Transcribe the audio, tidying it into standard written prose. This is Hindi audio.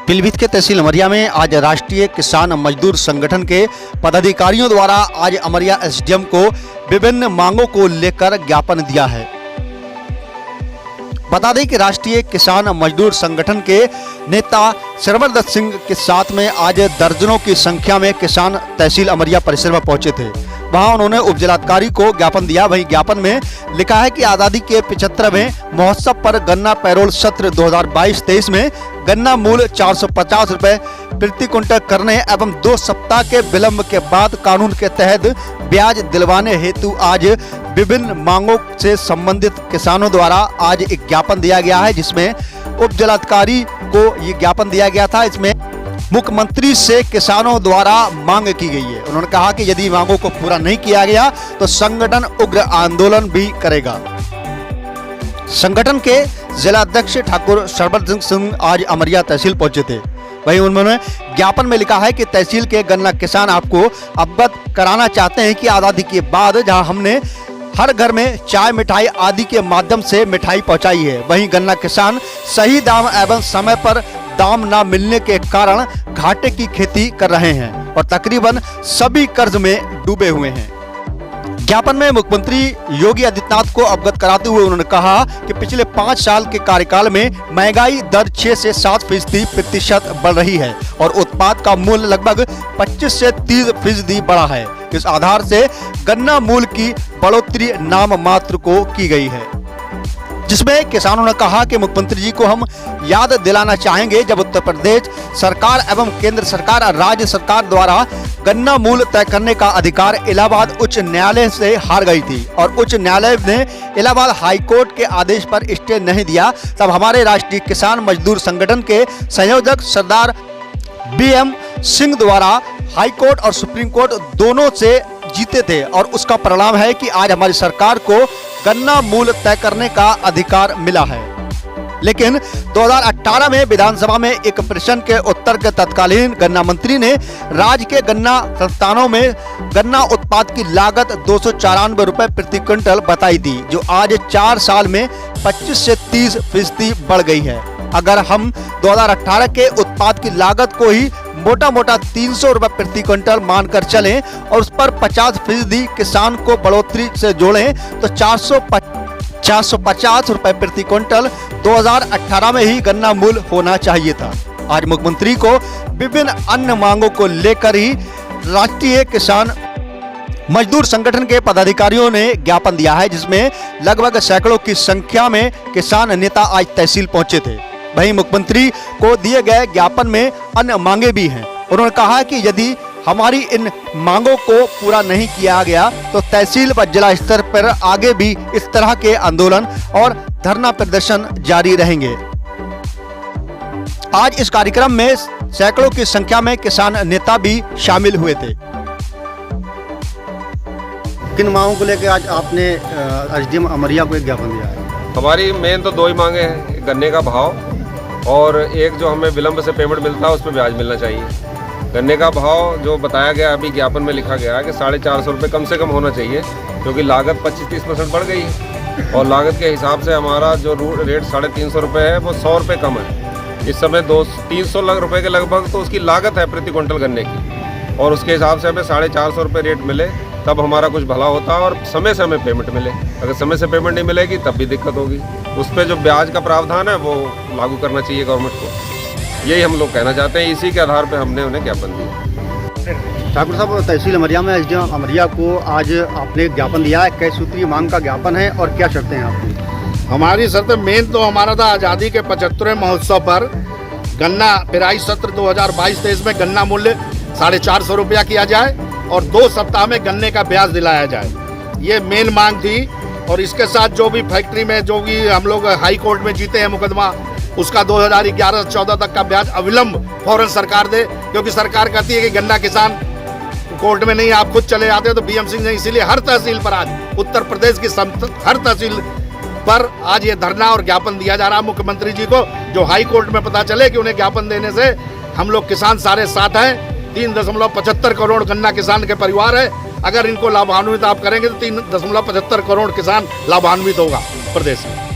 पीलीभीत के तहसील अमरिया में आज राष्ट्रीय किसान मजदूर संगठन के पदाधिकारियों द्वारा आज अमरिया एसडीएम को विभिन्न मांगों को लेकर ज्ञापन दिया है। बता दें कि राष्ट्रीय किसान मजदूर संगठन के नेता सरवरदत्त सिंह के साथ में आज दर्जनों की संख्या में किसान तहसील अमरिया परिसर में पहुंचे थे। वहां उन्होंने उपजिलाधिकारी को ज्ञापन दिया। वहीं ज्ञापन में लिखा है कि आज़ादी के 75वें महोत्सव पर गन्ना पैरोल सत्र 2022-23 में गन्ना मूल्य 450 रुपए प्रति क्विंटल करने एवं 2 सप्ताह के विलंब के बाद कानून के तहत ब्याज दिलवाने हेतु आज विभिन्न मांगों से संबंधित किसानों द्वारा आज एक ज्ञापन दिया गया है, जिसमें उपजिलाधिकारी को ये ज्ञापन दिया गया था। इसमें मुख्यमंत्री से किसानों द्वारा मांग की गई है। उन्होंने कहा कि यदि मांगों को पूरा नहीं किया गया तो संगठन उग्र आंदोलन भी करेगा। संगठन के जिलाध्यक्ष ठाकुर सरवरदत्त सिंह आज अमरिया तहसील पहुंचे थे। वहीं उन्होंने ज्ञापन में लिखा है कि तहसील के गन्ना किसान आपको अवगत कराना चाहते हैं कि आज़ादी के बाद जहां हमने हर घर में चाय मिठाई आदि के माध्यम से मिठाई पहुंचाई है, वहीं गन्ना किसान सही दाम एवं समय पर दाम न मिलने के कारण घाटे की खेती कर रहे हैं और तकरीबन सभी कर्ज में डूबे हुए हैं। ज्ञापन में मुख्यमंत्री योगी आदित्यनाथ को अवगत कराते हुए उन्होंने कहा कि पिछले 5 साल के कार्यकाल में महंगाई दर 6 से 7% बढ़ रही है और उत्पाद का मूल्य लगभग 25 से 30% बढ़ा है। इस आधार से गन्ना मूल्य की बढ़ोतरी नाम मात्र को की गई है, जिसमें किसानों ने कहा कि मुख्यमंत्री जी को हम याद दिलाना चाहेंगे जब उत्तर प्रदेश सरकार एवं केंद्र सरकार और राज्य सरकार द्वारा गन्ना मूल्य तय करने का अधिकार इलाहाबाद उच्च न्यायालय से हार गई थी और उच्च न्यायालय ने इलाहाबाद हाईकोर्ट के आदेश पर स्टे नहीं दिया, तब हमारे राष्ट्रीय किसान मजदूर संगठन के संयोजक सरदार BM सिंह द्वारा हाईकोर्ट और सुप्रीम कोर्ट दोनों से जीते थे और उसका परिणाम है कि आज हमारी सरकार को गन्ना मूल्य तय करने का अधिकार मिला है। लेकिन 2018 में विधानसभा में एक प्रश्न के उत्तर के तत्कालीन गन्ना मंत्री ने राज्य के गन्ना संस्थानों में गन्ना उत्पाद की लागत 294 रुपए प्रति क्विंटल बताई थी, जो आज 4 साल में 25 से 30% बढ़ गई है। अगर हम 2018 के उत्पाद की लागत को ही मोटा मोटा 300 रुपए प्रति क्विंटल मानकर चलें और उस पर 50% किसान को बढ़ोतरी से जोड़ें तो 450 रुपए प्रति क्विंटल 2018 में ही गन्ना मूल्य होना चाहिए था। आज मुख्यमंत्री को विभिन्न अन्य मांगों को लेकर ही राष्ट्रीय किसान मजदूर संगठन के पदाधिकारियों ने ज्ञापन दिया है, जिसमें लगभग सैकड़ों की संख्या में किसान नेता आज तहसील पहुंचे थे। वहीं मुख्यमंत्री को दिए गए ज्ञापन में अन्य मांगे भी हैं। उन्होंने कहा कि यदि हमारी इन मांगों को पूरा नहीं किया गया तो तहसील व जिला स्तर पर आगे भी इस तरह के आंदोलन और धरना प्रदर्शन जारी रहेंगे। आज इस कार्यक्रम में सैकड़ों की संख्या में किसान नेता भी शामिल हुए थे। किन मांगों को लेकर आज आपने एसडीएम अमरिया को एक ज्ञापन दिया है? हमारी मेन तो 2 ही मांगे हैं, गन्ने का भाव और एक जो हमें विलंब से पेमेंट मिलता है उस पर ब्याज मिलना चाहिए। गन्ने का भाव जो बताया गया अभी ज्ञापन में लिखा गया है कि 450 रुपये कम से कम होना चाहिए, क्योंकि लागत 25-30% बढ़ गई है और लागत के हिसाब से हमारा जो रेट 350 रुपये है वो 100 रुपये कम है। इस समय 300 रुपये के लगभग तो उसकी लागत है प्रति क्विंटल गन्ने की, और उसके हिसाब से हमें 450 रुपये रेट मिले तब हमारा कुछ भला होता है और समय से हमें पेमेंट मिले। अगर समय से पेमेंट नहीं मिलेगी तब भी दिक्कत होगी। उस पर जो ब्याज का प्रावधान है वो लागू करना चाहिए गवर्नमेंट को, यही हम लोग कहना चाहते हैं। इसी के आधार पर हमने उन्हें ज्ञापन दिया। ठाकुर साहब, तहसील अमरिया में एसडीएम अमरिया को आज आपने ज्ञापन दिया है, कई सूत्रीय मांग का ज्ञापन है और क्या शर्तें हैं आपकी? हमारी शर्तें मेन तो हमारा था आज़ादी के 75वें महोत्सव पर गन्ना पेराई सत्र 2022-23 में गन्ना मूल्य 450 रुपया किया जाए और 2 सप्ताह में गन्ने का ब्याज दिलाया जाए। ये मेन मांग थी। और इसके साथ जो भी फैक्ट्री में जो भी हम लोग हाई कोर्ट में जीते हैं मुकदमा, उसका 2011-14 तक का ब्याज अविलंब फौरन सरकार दे, क्योंकि सरकार कहती है कि गन्ना किसान कोर्ट में नहीं, आप खुद चले जाते हो तो BM सिंह ने इसीलिए हर तहसील पर आज उत्तर प्रदेश की हर तहसील पर आज ये धरना और ज्ञापन दिया जा रहा है मुख्यमंत्री जी को, जो हाई कोर्ट में पता चले कि उन्हें ज्ञापन देने से हम लोग किसान सारे साथ हैं। 3.75 करोड़ गन्ना किसान के परिवार है। अगर इनको लाभान्वित आप करेंगे तो 3.75 करोड़ किसान लाभान्वित होगा प्रदेश में।